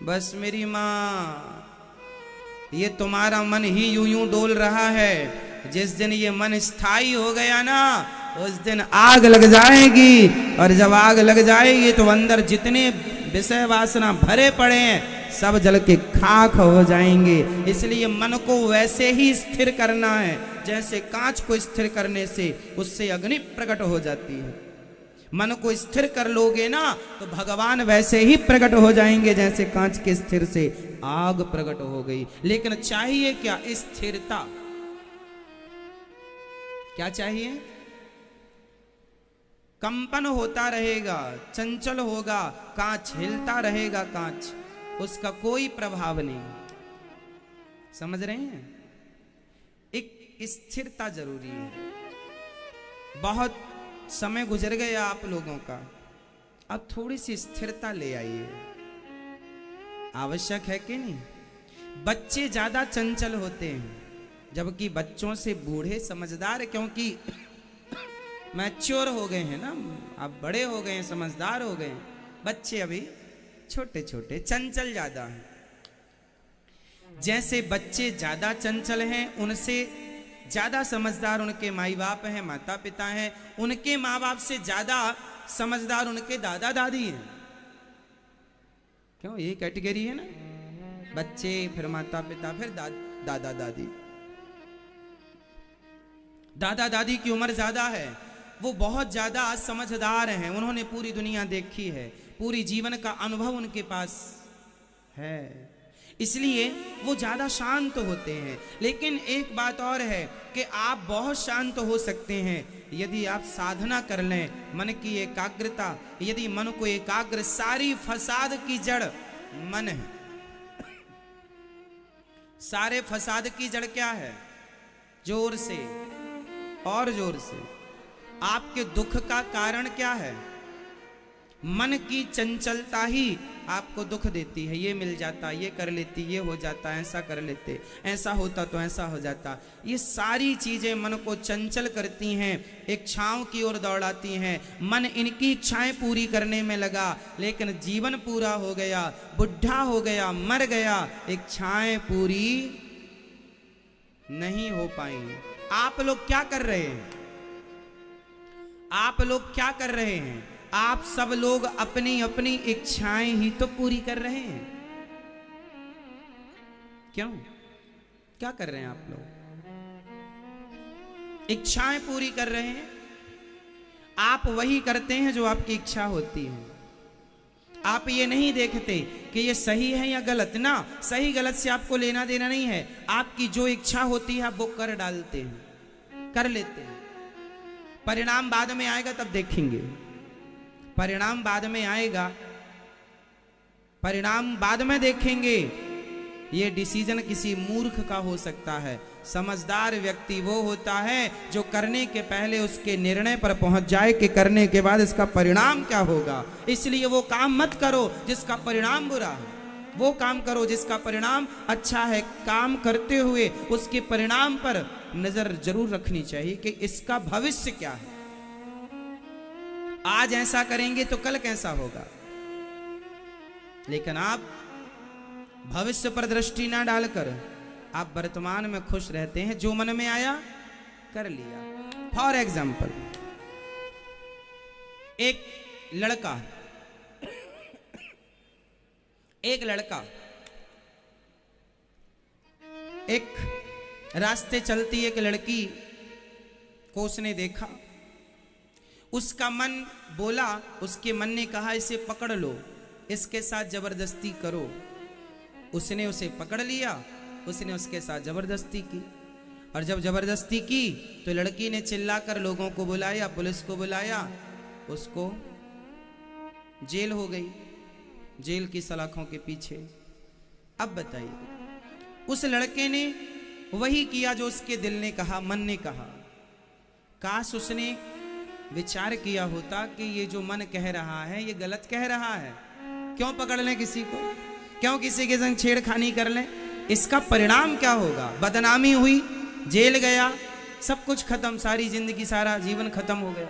बस मेरी माँ, ये तुम्हारा मन ही यूं डोल रहा है। जिस दिन ये मन स्थायी हो गया ना, उस दिन आग लग जाएगी। और जब आग लग जाएगी तो अंदर जितने विषय वासना भरे पड़े हैं सब जल के खाक हो जाएंगे। इसलिए मन को वैसे ही स्थिर करना है जैसे कांच को स्थिर करने से उससे अग्नि प्रकट हो जाती है। मन को स्थिर कर लोगे ना तो भगवान वैसे ही प्रकट हो जाएंगे जैसे कांच के स्थिर से आग प्रकट हो गई। लेकिन चाहिए क्या? स्थिरता। क्या चाहिए? कंपन होता रहेगा, चंचल होगा, कांच हिलता रहेगा, कांच, उसका कोई प्रभाव नहीं। समझ रहे हैं? एक स्थिरता जरूरी है। बहुत समय गुजर गया आप लोगों का, अब थोड़ी सी स्थिरता ले आइए। आवश्यक है कि नहीं? बच्चे ज्यादा चंचल होते हैं, जबकि बच्चों से बूढ़े समझदार, क्योंकि मैच्योर हो गए हैं ना, अब बड़े हो गए हैं, समझदार हो गए हैं। बच्चे अभी छोटे छोटे, चंचल ज्यादा हैं। जैसे बच्चे ज्यादा चंचल हैं, उनसे ज्यादा समझदार उनके माई बाप हैं, माता पिता हैं। उनके माँ बाप से ज्यादा समझदार उनके दादा दादी हैं। क्यों? ये कैटेगरी है ना, बच्चे, फिर माता पिता, फिर दादा दादी। दादा दादी की उम्र ज्यादा है, वो बहुत ज्यादा समझदार हैं, उन्होंने पूरी दुनिया देखी है, पूरी जीवन का अनुभव उनके पास है, इसलिए वो ज्यादा शांत होते हैं। लेकिन एक बात और है कि आप बहुत शांत हो सकते हैं यदि आप साधना कर लें, मन की एकाग्रता, यदि मन को एकाग्र, सारी फसाद की जड़ मन है। सारे फसाद की जड़ क्या है? जोर से और जोर से। आपके दुख का कारण क्या है? मन की चंचलता ही आपको दुख देती है। ये मिल जाता, ये कर लेती, ये हो जाता, ऐसा कर लेते, ऐसा होता तो ऐसा हो जाता। ये सारी चीजें मन को चंचल करती हैं, इच्छाओं की ओर दौड़ाती हैं। मन इनकी इच्छाएं पूरी करने में लगा, लेकिन जीवन पूरा हो गया, बुढ़ा हो गया, मर गया, इच्छाएं पूरी नहीं हो पाई। आप लोग क्या कर रहे हैं? आप लोग क्या कर रहे हैं? आप सब लोग अपनी अपनी इच्छाएं ही तो पूरी कर रहे हैं। क्यों? क्या कर रहे हैं आप लोग? इच्छाएं पूरी कर रहे हैं। आप वही करते हैं जो आपकी इच्छा होती है। आप ये नहीं देखते कि ये सही है या गलत ना, सही गलत से आपको लेना देना नहीं है। आपकी जो इच्छा होती है आप वो कर डालते हैं, कर लेते हैं। परिणाम बाद में आएगा तब देखेंगे, परिणाम बाद में आएगा, परिणाम बाद में देखेंगे। ये डिसीजन किसी मूर्ख का हो सकता है। समझदार व्यक्ति वो होता है जो करने के पहले उसके निर्णय पर पहुंच जाए कि करने के बाद इसका परिणाम क्या होगा। इसलिए वो काम मत करो जिसका परिणाम बुरा है, वो काम करो जिसका परिणाम अच्छा है। काम करते हुए उसके परिणाम पर नजर जरूर रखनी चाहिए कि इसका भविष्य क्या है। आज ऐसा करेंगे तो कल कैसा होगा। लेकिन आप भविष्य पर दृष्टि ना डालकर आप वर्तमान में खुश रहते हैं। जो मन में आया कर लिया। फॉर एग्जाम्पल एक लड़का एक रास्ते चलती एक लड़की को उसने देखा, उसका मन बोला, उसके मन ने कहा इसे पकड़ लो, इसके साथ जबरदस्ती करो। उसने उसे पकड़ लिया, उसने उसके साथ जबरदस्ती की, और जब जबरदस्ती की तो लड़की ने चिल्लाकर लोगों को बुलाया, पुलिस को बुलाया, उसको जेल हो गई, जेल की सलाखों के पीछे। अब बताइए, उस लड़के ने वही किया जो उसके दिल ने कहा, मन ने कहा। काश उसने विचार किया होता कि ये जो मन कह रहा है ये गलत कह रहा है, क्यों पकड़ लें किसी को, क्यों किसी के संग छेड़खानी कर लें, इसका परिणाम क्या होगा, बदनामी हुई, जेल गया, सब कुछ खत्म, सारी जिंदगी सारा जीवन खत्म हो गया,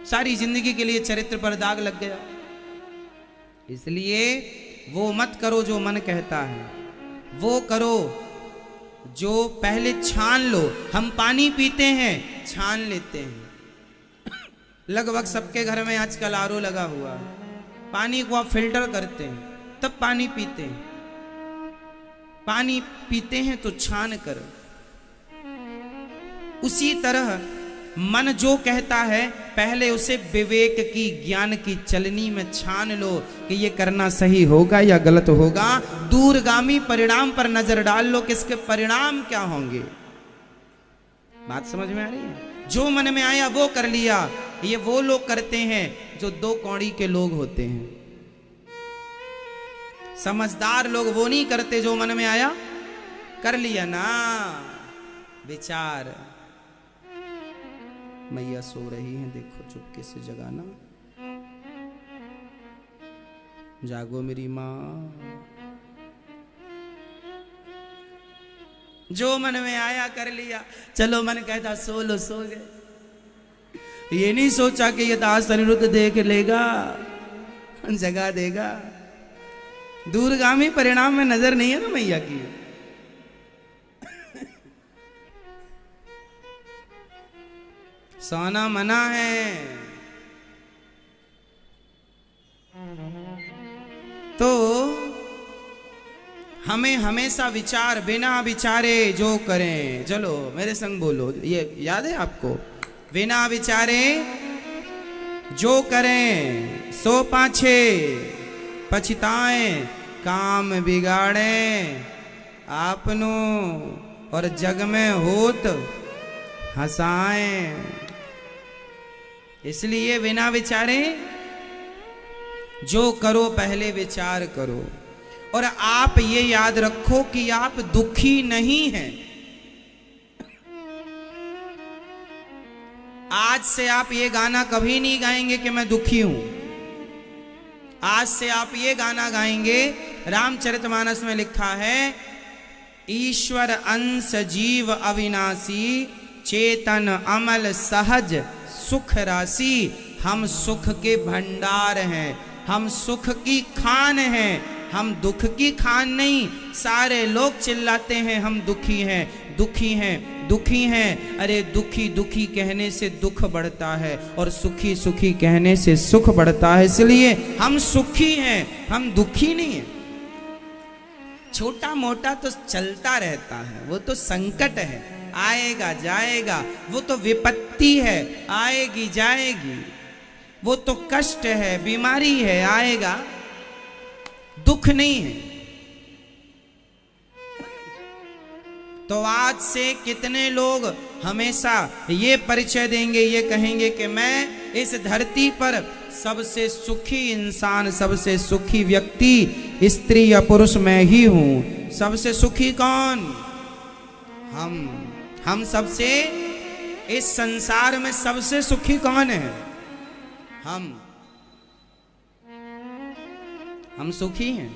सारी जिंदगी के लिए चरित्र पर दाग लग गया। इसलिए वो मत करो जो मन कहता है, वो करो जो पहले छान लो। हम पानी पीते हैं, छान लेते हैं, लगभग सबके घर में आजकल आरओ लगा हुआ है, पानी को आप फिल्टर करते हैं तब पानी पीते हैं, पानी पीते हैं तो छान कर। उसी तरह मन जो कहता है पहले उसे विवेक की, ज्ञान की चलनी में छान लो कि ये करना सही होगा या गलत होगा। दूरगामी परिणाम पर नजर डाल लो कि इसके परिणाम क्या होंगे। बात समझ में आ रही है? जो मन में आया वो कर लिया। ये वो लोग करते हैं जो दो कौड़ी के लोग होते हैं। समझदार लोग वो नहीं करते, जो मन में आया कर लिया ना। विचार, मैया सो रही हैं, देखो चुपके से जगाना, जागो मेरी माँ। जो मन में आया कर लिया, चलो मन कहता सो लो, सो गए। ये नहीं सोचा कि ये दास अनिरुद्ध देख लेगा, जगा देगा। दूरगामी परिणाम में नजर नहीं है ना मैया की। सोना मना है तो हमें हमेशा विचार, बिना विचारे जो करें, चलो मेरे संग बोलो, ये याद है आपको? बिना विचारे जो करें सो पाछे पछताएं, काम बिगाड़े आपनो और जग में होत हंसाएं। इसलिए बिना विचारे जो करो पहले विचार करो। और आप ये याद रखो कि आप दुखी नहीं हैं। आज से आप ये गाना कभी नहीं गाएंगे कि मैं दुखी हूं। आज से आप ये गाना गाएंगे, रामचरितमानस में लिखा है, ईश्वर अंश जीव अविनाशी, चेतन अमल सहज सुख राशि। हम सुख के भंडार हैं, हम सुख की खान हैं, हम दुख की खान नहीं। सारे लोग चिल्लाते हैं हम दुखी हैं, दुखी हैं, दुखी हैं। अरे दुखी दुखी कहने से दुख बढ़ता है और सुखी सुखी कहने से सुख बढ़ता है। इसलिए हम सुखी हैं, हम दुखी नहीं हैं। छोटा मोटा तो चलता रहता है, वो तो संकट है, आएगा जाएगा। वो तो विपत्ति है, आएगी जाएगी। वो तो कष्ट है, बीमारी है, आएगा। दुख नहीं है। तो आज से कितने लोग हमेशा ये परिचय देंगे, ये कहेंगे कि मैं इस धरती पर सबसे सुखी इंसान, सबसे सुखी व्यक्ति स्त्री या पुरुष मैं ही हूं। सबसे सुखी कौन? हम सबसे, इस संसार में सबसे सुखी कौन है? हम सुखी हैं,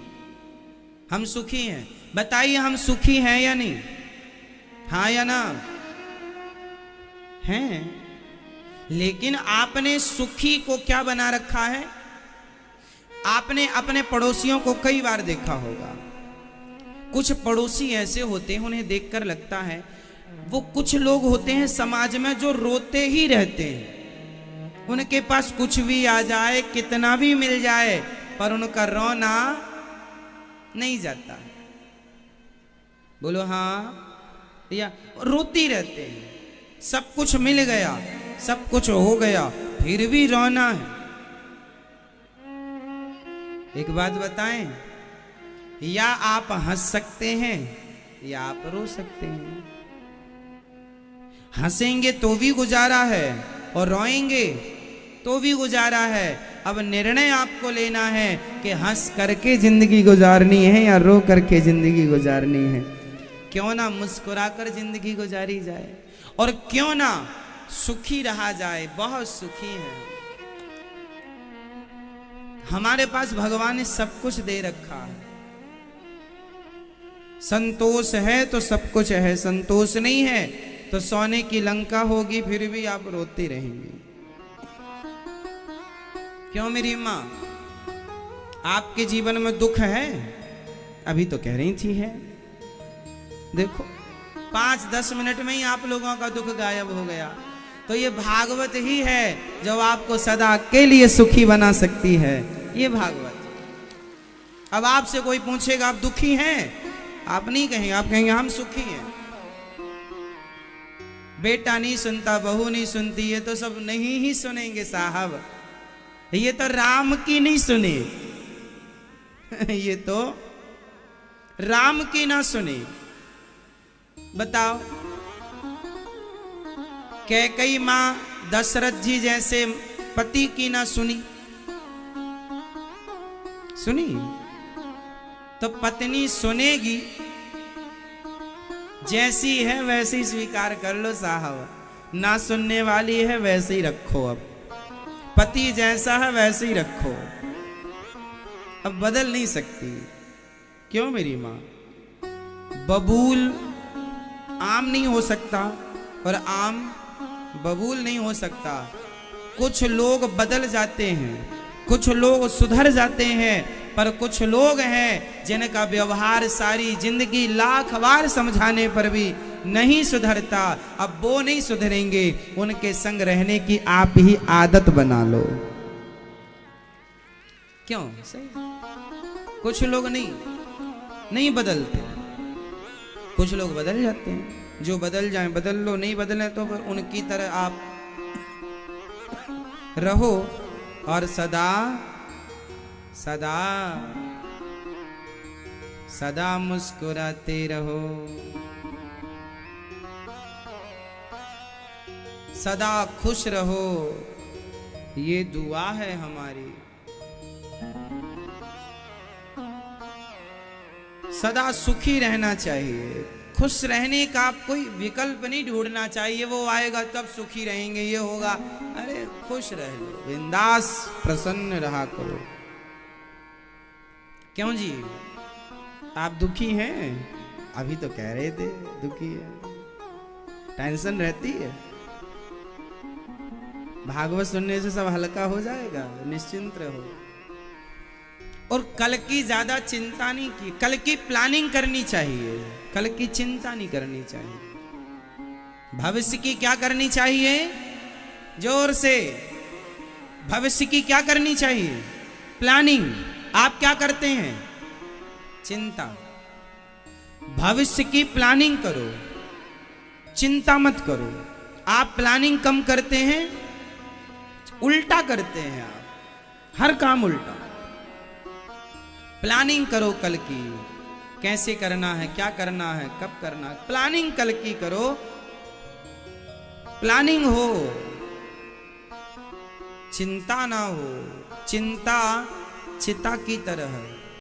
हम सुखी हैं। बताइए हम सुखी हैं या नहीं? हाँ या ना? हैं। लेकिन आपने सुखी को क्या बना रखा है? आपने अपने पड़ोसियों को कई बार देखा होगा। कुछ पड़ोसी ऐसे होते हैं, उन्हें देखकर लगता है, वो कुछ लोग होते हैं समाज में जो रोते ही रहते हैं। उनके पास कुछ भी आ जाए, कितना भी मिल जाए, पर उनका रोना नहीं जाता। बोलो हाँ या रोती रहते हैं। सब कुछ मिल गया, सब कुछ हो गया, फिर भी रोना है। एक बात बताएं, या आप हंस सकते हैं या आप रो सकते हैं। हंसेंगे तो भी गुजारा है और रोएंगे तो भी गुजारा है। अब निर्णय आपको लेना है कि हंस करके जिंदगी गुजारनी है या रो करके जिंदगी गुजारनी है। क्यों ना मुस्कुराकर जिंदगी गुजारी जाए और क्यों ना सुखी रहा जाए। बहुत सुखी है, हमारे पास भगवान ने सब कुछ दे रखा है। संतोष है तो सब कुछ है, संतोष नहीं है तो सोने की लंका होगी, फिर भी आप रोते रहेंगे। क्यों मेरी माँ, आपके जीवन में दुख है? अभी तो कह रही थी है। देखो 5-10 मिनट में ही आप लोगों का दुख गायब हो गया। तो ये भागवत ही है जो आपको सदा के लिए सुखी बना सकती है। ये भागवत। अब आपसे कोई पूछेगा आप दुखी हैं, आप नहीं कहेंगे, आप कहेंगे हम सुखी हैं। बेटा नहीं सुनता, बहू नहीं सुनती, ये तो सब नहीं ही सुनेंगे साहब। ये तो राम की नहीं सुने ये तो राम की ना सुने। बताओ, कैकई मां दशरथ जी जैसे पति की ना सुनी? सुनी तो पत्नी सुनेगी, जैसी है वैसी स्वीकार कर लो साहब। ना सुनने वाली है वैसे ही रखो। अब पति जैसा है वैसे ही रखो, अब बदल नहीं सकती। क्यों मेरी मां? बबूल आम नहीं हो सकता और आम बबूल नहीं हो सकता। कुछ लोग बदल जाते हैं, कुछ लोग सुधर जाते हैं, पर कुछ लोग हैं जिनका व्यवहार सारी जिंदगी लाख बार समझाने पर भी नहीं सुधरता। अब वो नहीं सुधरेंगे, उनके संग रहने की आप ही आदत बना लो। क्यों? सही। कुछ लोग नहीं बदलते, कुछ लोग बदल जाते हैं। जो बदल जाए बदल लो, नहीं बदले तो फिर उनकी तरह आप रहो और सदा सदा सदा मुस्कुराते रहो, सदा खुश रहो। ये दुआ है हमारी। सदा सुखी रहना चाहिए। खुश रहने का कोई विकल्प नहीं ढूंढना चाहिए, वो आएगा तब सुखी रहेंगे, ये होगा। अरे खुश रह लो, बिंदास प्रसन्न रहा करो। क्यों जी, आप दुखी हैं? अभी तो कह रहे थे दुखी है। टेंशन रहती है, भागवत सुनने से सब हल्का हो जाएगा, निश्चिंत रहो। और कल की ज्यादा चिंता नहीं की, कल की प्लानिंग करनी चाहिए, कल की चिंता नहीं करनी चाहिए। भविष्य की क्या करनी चाहिए? जोर से, भविष्य की क्या करनी चाहिए? प्लानिंग। आप क्या करते हैं? चिंता। भविष्य की प्लानिंग करो, चिंता मत करो। आप प्लानिंग कम करते हैं, उल्टा करते हैं आप, हर काम उल्टा। प्लानिंग करो कल की, कैसे करना है, क्या करना है, कब करना है। प्लानिंग कल की करो, प्लानिंग हो, चिंता ना हो। चिंता चिता की तरह है,